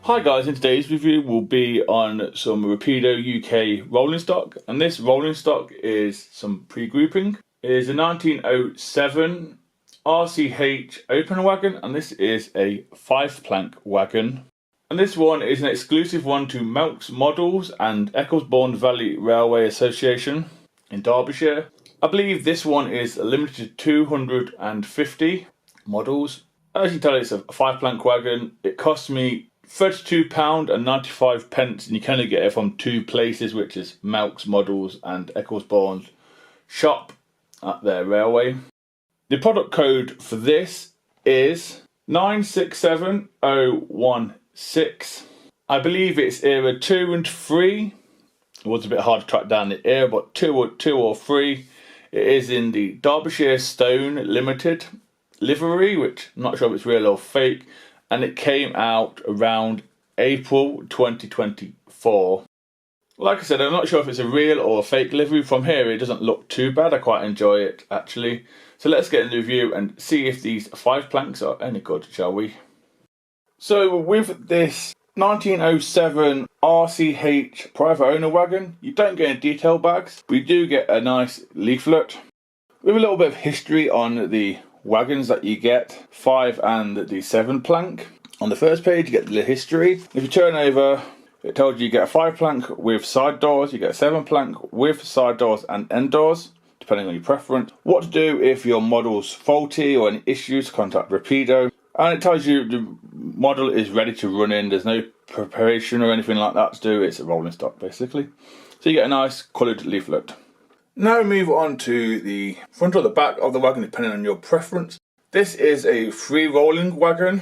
Hi guys, in today's review we'll be on some Rapido UK rolling stock, and this rolling stock is some pre-grouping. It is a 1907 RCH open wagon, and this is a 5-plank wagon. And this one is an exclusive one to MALCS Models and ECCLESBOURNE Valley Railway Association in Derbyshire. I believe this one is limited to 250 models. As you can tell, it's a 5-plank wagon. It cost me £32.95, and you can only get it from two places, which is MALCS Models and ECCLESBOURNE shop at their railway. The product code for this is 967016. I believe it's era 2 and 3. It was a bit hard to track down the era, but 2 or 3. It is in the Derbyshire Stone Limited livery, which I'm not sure if it's real or fake, and it came out around April 2024. Like I said, I'm not sure if it's a real or a fake livery. From here it doesn't look too bad. I quite enjoy it actually. So let's get into the review and see if these 5 planks are any good, shall we? So with this 1907 RCH private owner wagon, you don't get any detail bags. We do get a nice leaflet with a little bit of history on the wagons that you get, 5 and the 7 plank. On the first page you get the history. If you turn over, it tells you get a 5 plank with side doors, you get a 7 plank with side doors and end doors, depending on your preference. What to do if your model's faulty or any issues, contact Rapido. And it tells you the model is ready to run in. There's no preparation or anything like that to do. It's a rolling stock basically. So you get a nice coloured leaflet. Now we move on to the front or the back of the wagon, depending on your preference. This is a free rolling wagon.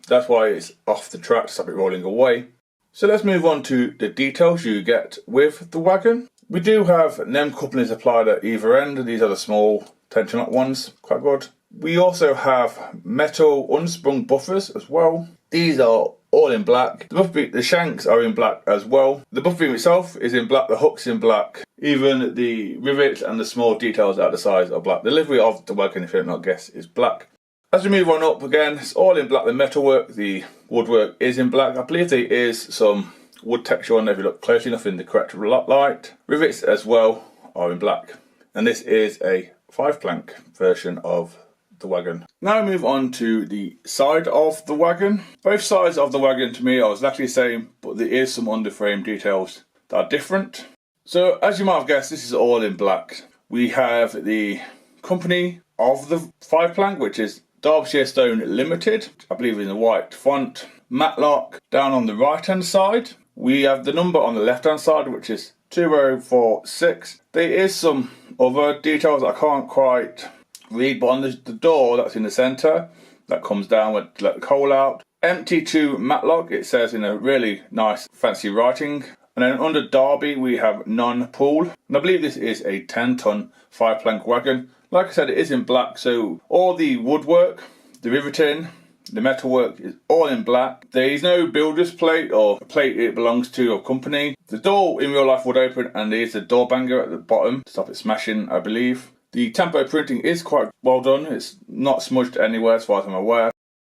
That's why it's off the track to stop it rolling away. So let's move on to the details you get with the wagon. We do have NEM couplings applied at either end. These are the small tension lock ones, quite good. We also have metal unsprung buffers as well. These are all in black. The shanks are in black as well. The buffer beam itself is in black, the hook's in black. Even the rivets and the small details at the sides are black. The livery of the wagon, if you don't guess, is black. As we move on up again, it's all in black. The metalwork, the woodwork is in black. I believe there is some wood texture on there if you look closely enough in the correct light. Rivets as well are in black. And this is a 5-plank version of the wagon. Now we move on to the side of the wagon. Both sides of the wagon to me are exactly the same, but there is some underframe details that are different. So as you might have guessed, this is all in black. We have the company of the 5-plank, which is Derbyshire Stone Limited, I believe in the white font. Matlock down on the right hand side. We have the number on the left hand side, which is 2046. There is some other details I can't quite read, but on the door that's in the centre, that comes down with let the coal out. Empty to Matlock, it says in a really nice fancy writing. And then under Derby we have non-pool. And I believe this is a 10-ton 5-plank wagon. Like I said, it is in black, so all the woodwork, the riveting, the metalwork is all in black. There is no builder's plate or plate it belongs to a company. The door in real life would open, and there is a door banger at the bottom to stop it smashing, I believe. The tempo printing is quite well done. It's not smudged anywhere as far as I'm aware.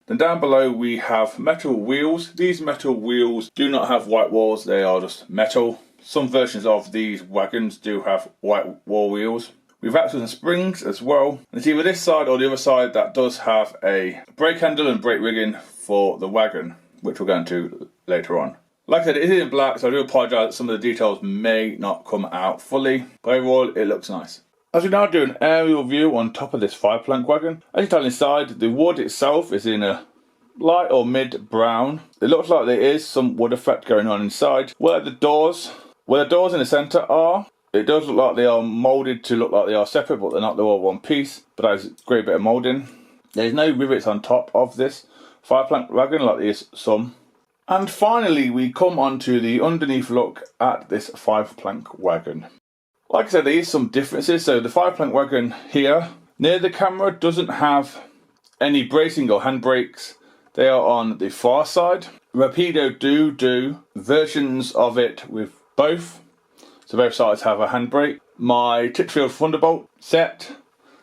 Then down below we have metal wheels. These metal wheels do not have white walls, they are just metal. Some versions of these wagons do have white wall wheels. We have axles and springs as well. And it's either this side or the other side that does have a brake handle and brake rigging for the wagon, which we'll go into later on. Like I said, it is in black, so I do apologise that some of the details may not come out fully, but overall it looks nice. As we now do an aerial view on top of this 5-plank wagon, as you can tell inside, the wood itself is in a light or mid brown. It looks like there is some wood effect going on inside. Where the doors in the centre are, it does look like they are moulded to look like they are separate, but they're not, they're all one piece. But that is a great bit of moulding. There's no rivets on top of this 5-plank wagon like there is some. And finally we come on to the underneath look at this 5-plank wagon. Like I said, there is some differences. So the 5-plank wagon here, near the camera, doesn't have any bracing or handbrakes. They are on the far side. Rapido do versions of it with both. So both sides have a handbrake. My Titchfield Thunderbolt set,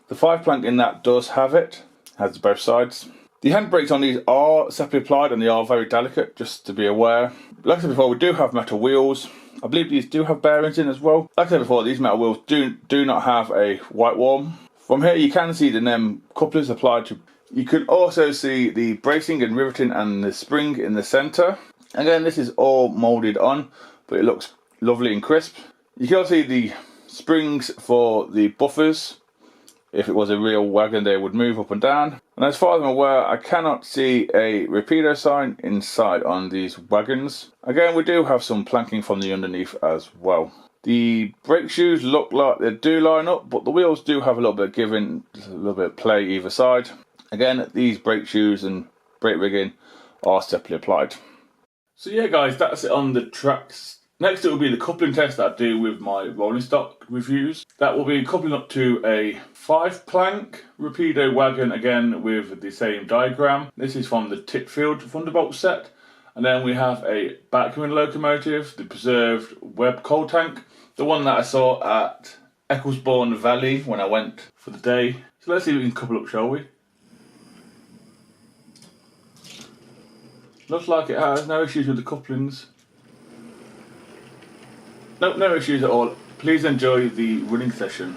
the 5-plank in that does have it. Has both sides. The handbrakes on these are separately applied and they are very delicate, just to be aware. Like I said before, we do have metal wheels. I believe these do have bearings in as well. Like I said before, these metal wheels do not have a white worm. From here you can see the NEM couplers applied to. You can also see the bracing and riveting and the spring in the centre. Again, this is all moulded on, but it looks lovely and crisp. You can also see the springs for the buffers. If it was a real wagon, they would move up and down. And as far as I'm aware, I cannot see a Rapido sign inside on these wagons. Again, we do have some planking from the underneath as well. The brake shoes look like they do line up, but the wheels do have a little bit of giving, just a little bit of play either side. Again, these brake shoes and brake rigging are separately applied. So yeah guys, that's it on the tracks. Next it will be the coupling test that I do with my rolling stock reviews. That will be coupling up to a 5-plank Rapido wagon, again with the same diagram. This is from the Titfield Thunderbolt set. And then we have a Bachmann locomotive, the preserved Webb coal tank. The one that I saw at ECCLESBOURNE Valley when I went for the day. So let's see if we can couple up, shall we? Looks like it has no issues with the couplings. Nope, no issues at all. Please enjoy the running session.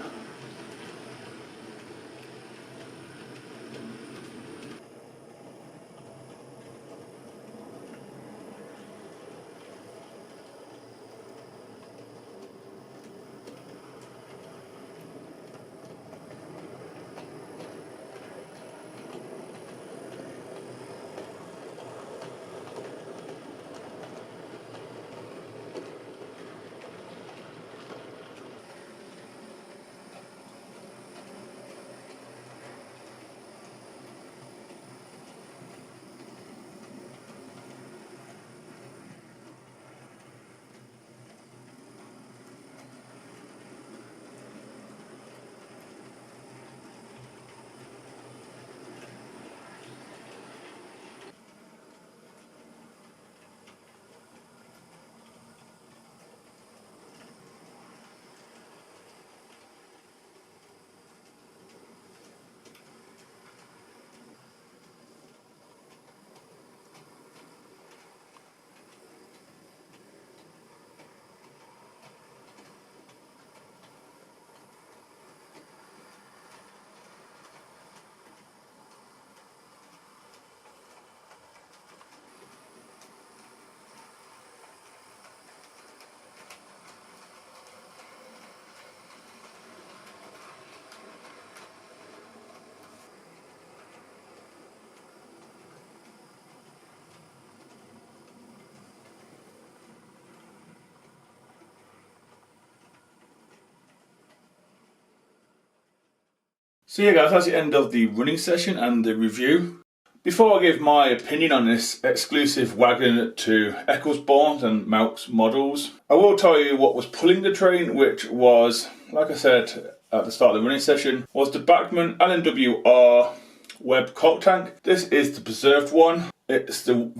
So yeah guys, that's the end of the running session and the review. Before I give my opinion on this exclusive wagon to ECCLESBOURNE and MALCS models, I will tell you what was pulling the train, which was, like I said at the start of the running session, was the Bachmann LNWR Webb coal tank. This is the preserved one. It's the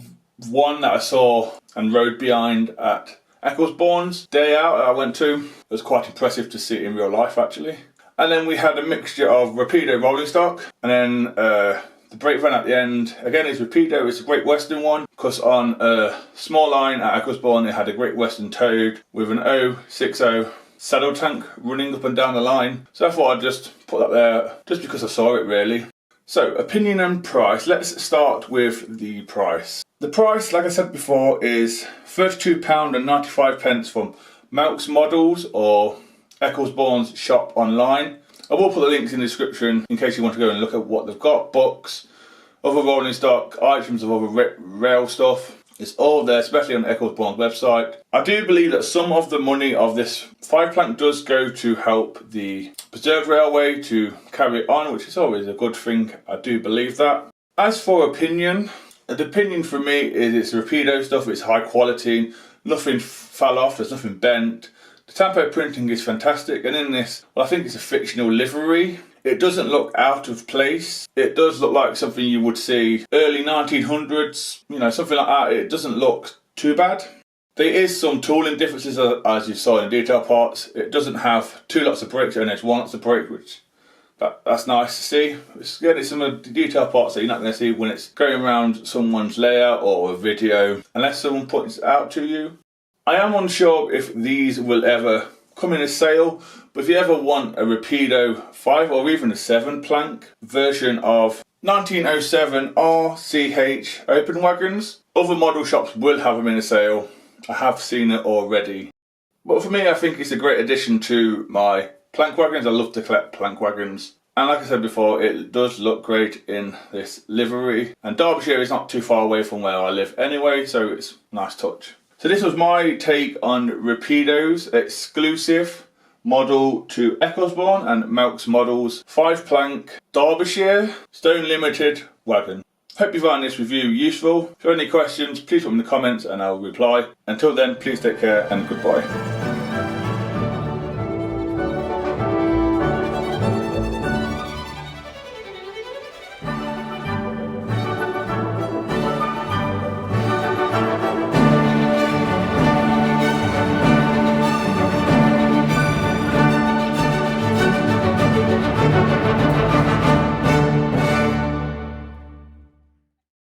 one that I saw and rode behind at ECCLESBOURNE's day out I went to. It was quite impressive to see it in real life actually. And then we had a mixture of Rapido rolling stock, and then the brake van at the end. Again, it's Rapido, it's a Great Western one, because on a small line at ECCLESBOURNE, it had a Great Western towed with an 060 saddle tank running up and down the line. So I thought I'd just put that there, just because I saw it really. So, opinion and price. Let's start with the price. The price, like I said before, is £32.95 from MALCS models or ECCLESBOURNE's shop online. I will put the links in the description in case you want to go and look at what they've got. Books, other rolling stock, items of other rail stuff. It's all there, especially on ECCLESBOURNE's website. I do believe that some of the money of this 5-plank does go to help the preserved railway to carry it on, which is always a good thing. I do believe that. As for opinion, the opinion for me is it's Rapido stuff, it's high quality, nothing fell off, there's nothing bent. The tampo printing is fantastic, and in this, well, I think it's a fictional livery. It doesn't look out of place. It does look like something you would see early 1900s, you know, something like that. It doesn't look too bad. There is some tooling differences as you saw in the detail parts. It doesn't have 2 lots of brakes, it only has 1 lot of brakes, which That's nice to see. It's getting some of the detail parts that you're not going to see when it's going around someone's layout or a video, unless someone points it out to you. I am unsure if these will ever come in a sale, but if you ever want a Rapido 5 or even a 7 plank version of 1907 RCH open wagons, other model shops will have them in a sale. I have seen it already. But for me, I think it's a great addition to my plank wagons. I love to collect plank wagons. And like I said before, it does look great in this livery. And Derbyshire is not too far away from where I live anyway, so it's a nice touch. So this was my take on Rapido's exclusive model to ECCLESBOURNE and MALCS models 5 plank Derbyshire Stone Limited wagon. Hope you found this review useful. If you have any questions, please put them in the comments and I'll reply. Until then, please take care and goodbye.